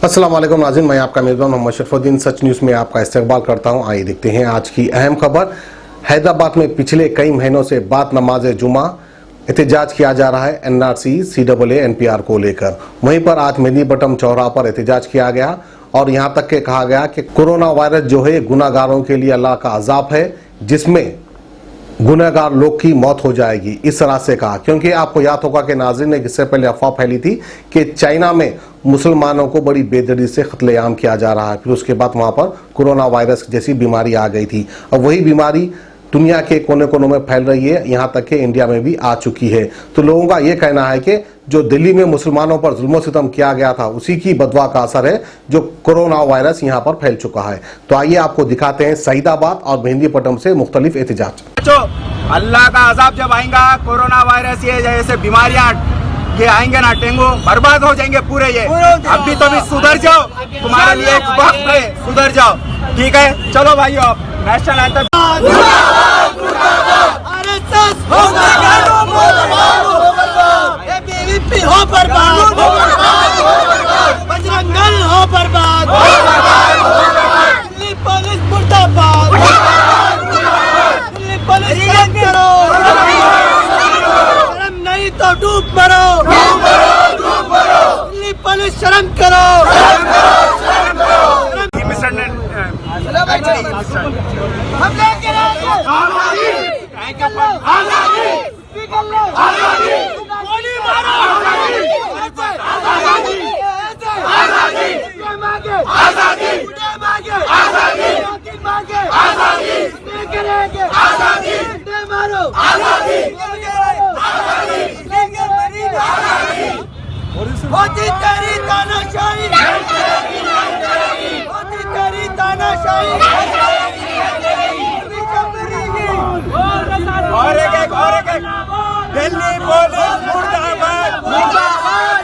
अस्सलाम वालेकुम नाज़रीन, मैं आपका मेज़बान मोहम्मद शरफुद्दीन सच न्यूज़ में आपका इस्तकबाल करता हूं। आइए देखते हैं आज की अहम खबर। हैदराबाद में पिछले कई महीनों से बाद नमाज जुमा एहतजाज किया जा रहा है NRC CAA NPR को लेकर। वहीं पर आज मेदिनीपट्टनम चौराहा पर एहतजाज किया गया और यहां तक के कहा गया कि कोरोना वायरस जो है गुनाहगारों के लिए अल्लाह का अजाब है, जिसमें गुनहगार लोग की मौत हो जाएगी, इस तरह से कहा। क्योंकि आपको याद होगा कि नाज़रीन ने इससे पहले अफवाह फैली थी कि चाइना में मुसलमानों को बड़ी बेदर्दी से कत्लेआम किया जा रहा है, फिर उसके बाद वहां पर कोरोना वायरस जैसी बीमारी आ गई थी। अब वही बीमारी दुनिया के कोने कोनों में फैल रही है, यहाँ तक कि इंडिया में भी आ चुकी है। तो लोगों का ये कहना है कि जो दिल्ली में मुसलमानों पर जुल्म सितम किया गया था, उसी की बदवा का असर है जो कोरोना वायरस यहाँ पर फैल चुका है। तो आइए आपको दिखाते हैं सईदाबाद और मेदिनीपट्टनम से मुख्तलिफ एहतजाज। अल्लाह का अजाब जब आएगा, कोरोना वायरस ये जैसे बीमारियां ये आएंगे ना, टेंगो बर्बाद हो जाएंगे पूरे। ये अभी तो भी सुधर जाओ, तुम्हारे लिए एक वक्त है, सुधर जाओ, ठीक है। चलो भाइयों, आप नेशनल एंथम हो बर्बाद, बजरंगल हो बर्बाद, दिल्ली पुलिस मुर्दाबाद, दिल्ली पुलिस शर्म करो, शर्म नहीं तो डूब मरो, दिल्ली पुलिस शर्म करो। होती तेरी तानाशाही, होती तेरी तानाशाही। और एक दिल्ली पुलिस मुर्दाबाद, मुर्दाबाद,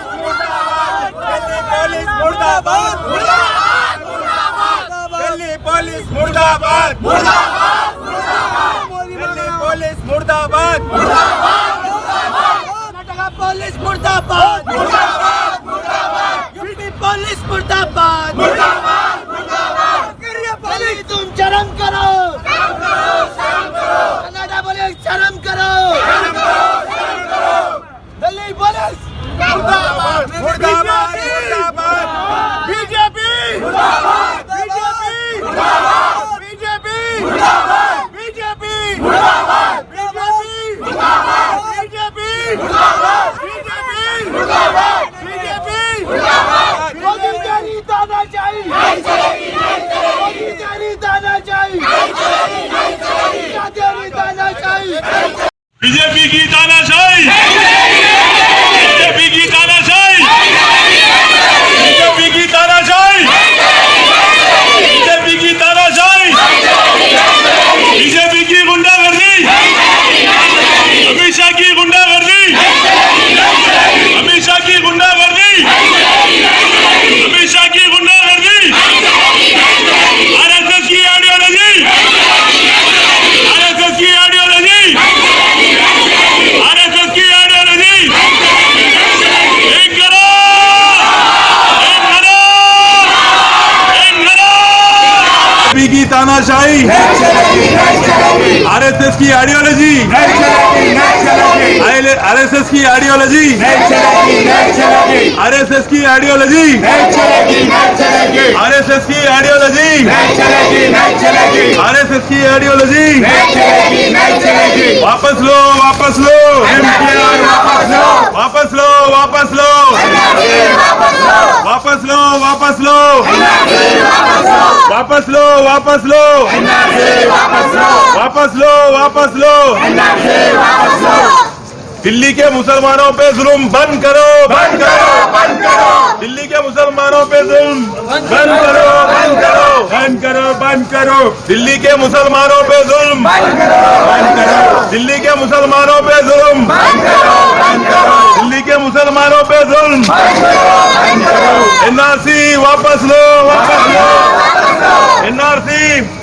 दिल्ली पुलिस मुर्दाबाद, दिल्ली पुलिस मुर्दाबाद, दिल्ली पुलिस मुर्दाबाद, कर्नाटका पुलिस मुर्दाबाद, यूपी पुलिस मुर्दाबाद, दिल्ली तुम शर्म करो, कनाडा पुलिस शर्म करो, दिल्ली पुलिस मुर्दाबाद, मुर्दाबाद, मुर्दाबाद, बीजेपी मुर्दाबाद, बीजेपी मुर्दाबाद, बीजेपी मुर्दाबाद, बीजेपी मुर्दाबाद, बीजेपी मुर्दाबाद, बीजेपी मुर्दाबाद, बीजेपी मुर्दाबाद, बीजेपी मुर्दाबाद। मोदी तेरी तानाशाही नहीं चलेगी, नहीं चलेगी, मोदी तेरी तानाशाही नहीं चलेगी, नहीं चलेगी, तेरी तानाशाही। बीजेपी की तानाशाही, बीजेपी की तानाशाही, बीजेपी की तानाशाही, बीजेपी की तानाशाही, बीजेपी की गुंडागर्दी, अमित शाह की गुंडागर्दी, अमित शाह की गुंडागर्दी, अमित शाह की गुंडागर्दी, RSS की आइडियोलॉजी, RSS की आइडियोलॉजी, RSS की आइडियोलॉजी, एक करो, एक करो, एक करो। बीजेपी की तानाशाही, RSS की आइडियोलॉजी, RSS की आइडियोलॉजी, RSS की आइडियोलॉजी, RSS की आइडियोलॉजी, RSS की आइडियोलॉजी, वापस लो, वापस लो, NPR वापस लो, वापस लो, वापस लो, वापस लो, वापस लो, वापस लो, वापस लो, वापस लो, वापस लो। दिल्ली के मुसलमानों पे जुल्म बंद करो, बंद करो, बंद करो। दिल्ली के मुसलमानों पे जुल्म बंद करो, बंद करो, बंद करो, बंद करो। दिल्ली के मुसलमानों पे जुल्म बंद करो, बंद करो। दिल्ली के मुसलमानों पे जुल्म बंद करो, बंद करो। दिल्ली के मुसलमानों पे जुल्म बंद करो, बंद करो। NRC वापस लो, वापस लो, NRC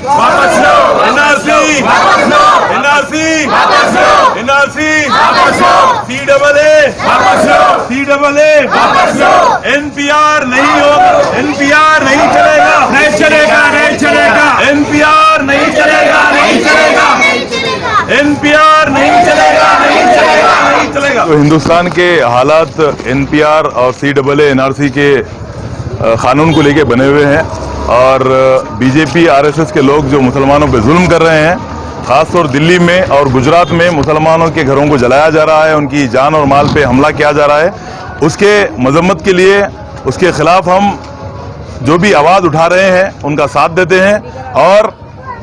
वापस लो, NRC वापस लो, NRC वापस लो, NRC वापस लो, CAA वापस लो, CAA वापस लो। NPR नहीं होगा, जाएगा। तो हिंदुस्तान के हालात एनपीआर और सीएए एनआरसी के कानून को लेके बने हुए हैं और बीजेपी आरएसएस के लोग जो मुसलमानों पे जुल्म कर रहे हैं, खासतौर दिल्ली में और गुजरात में मुसलमानों के घरों को जलाया जा रहा है, उनकी जान और माल पे हमला किया जा रहा है, उसके मजम्मत के लिए उसके खिलाफ हम जो भी आवाज़ उठा रहे हैं उनका साथ देते हैं और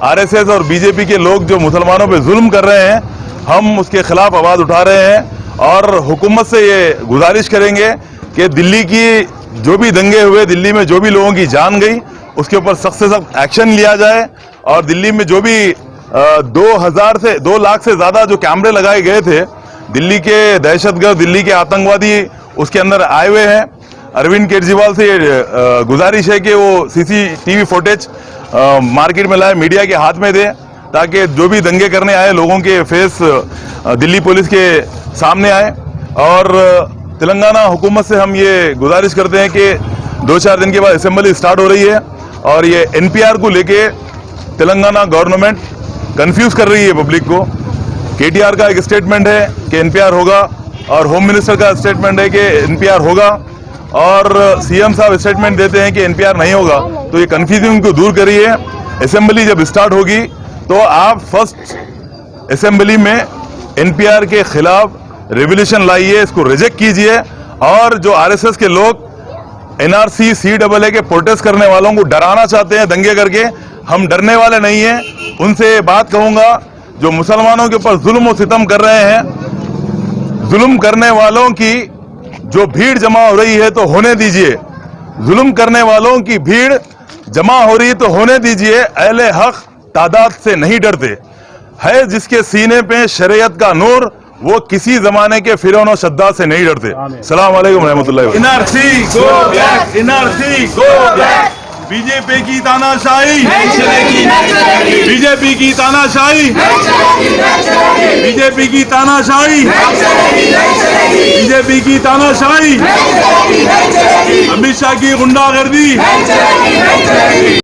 आरएसएस और बीजेपी के लोग जो मुसलमानों पे जुल्म कर रहे हैं हम उसके खिलाफ आवाज़ उठा रहे हैं और हुकूमत से ये गुजारिश करेंगे कि दिल्ली की जो भी दंगे हुए, दिल्ली में जो भी लोगों की जान गई उसके ऊपर सख्त से सख्त एक्शन लिया जाए और दिल्ली में जो भी 2 लाख से ज़्यादा जो कैमरे लगाए गए थे, दिल्ली के दहशतगर्द, दिल्ली के आतंकवादी उसके अंदर आए हुए हैं। अरविंद केजरीवाल से गुजारिश है कि वो सीसीटीवी फुटेज मार्केट में लाए, मीडिया के हाथ में दे, ताकि जो भी दंगे करने आए लोगों के फेस दिल्ली पुलिस के सामने आए। और तेलंगाना हुकूमत से हम ये गुजारिश करते हैं कि 2-4 दिन के बाद असेंबली स्टार्ट हो रही है और ये एनपीआर को लेके तेलंगाना गवर्नमेंट कंफ्यूज कर रही है पब्लिक को। केटीआर का एक स्टेटमेंट है कि एनपीआर होगा और होम मिनिस्टर का स्टेटमेंट है कि एनपीआर होगा और सीएम साहब स्टेटमेंट देते हैं कि एनपीआर नहीं होगा। तो ये कंफ्यूजन को दूर करिए। असेंबली जब स्टार्ट होगी तो आप फर्स्ट असेंबली में एनपीआर के खिलाफ रेवोल्यूशन लाइए, इसको रिजेक्ट कीजिए और जो आरएसएस के लोग एनआरसी सीएए के प्रोटेस्ट करने वालों को डराना चाहते हैं दंगे करके, हम डरने वाले नहीं हैं। उनसे बात कहूंगा जो मुसलमानों के ऊपर जुल्म और सितम कर रहे हैं, जुल्म करने वालों की जो भीड़ जमा हो रही है तो होने दीजिए। जुल्म करने वालों की भीड़ जमा हो रही है तो होने दीजिए। अहले हक तादाद से नहीं डरते है, जिसके सीने पे शरीयत का नूर, वो किसी जमाने के फिरौन और शद्दाद से नहीं डरते। सलाम अलैकुम रहमतुल्लाहि। NRC go back, NRC go back. BJP की तानाशाही नहीं चलेगी, नहीं चलेगी। बीजेपी की तानाशाही नहीं चलेगी, नहीं चलेगी। बीजेपी की तानाशाही नहीं चलेगी, नहीं चलेगी। बीजेपी की तानाशाही नहीं चलेगी, नहीं चलेगी। अमित शाह की गुंडागर्दी नहीं चलेगी, नहीं चलेगी।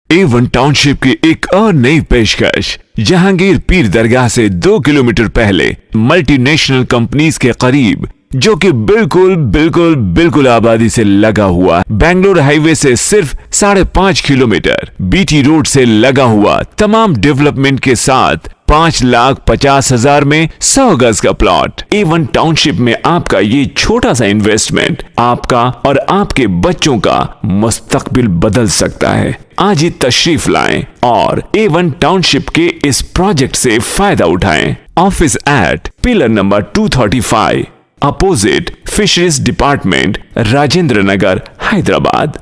A1 टाउनशिप की एक और नई पेशकश। जहांगीर पीर दरगाह से 2 किलोमीटर पहले मल्टीनेशनल कंपनीज के करीब, जो कि बिल्कुल आबादी से लगा हुआ, बेंगलोर हाईवे से सिर्फ 5.5 किलोमीटर, बीटी रोड से लगा हुआ, तमाम डेवलपमेंट के साथ 5,50,000 में 100 गज का प्लॉट। A1 टाउनशिप में आपका ये छोटा सा इन्वेस्टमेंट आपका और आपके बच्चों का मुस्तकबिल बदल सकता है। आज ही तशरीफ लाएं और A1 टाउनशिप के इस प्रोजेक्ट से फायदा उठाएं। Office at pillar number 235 opposite fisheries department, Rajendra Nagar, Hyderabad.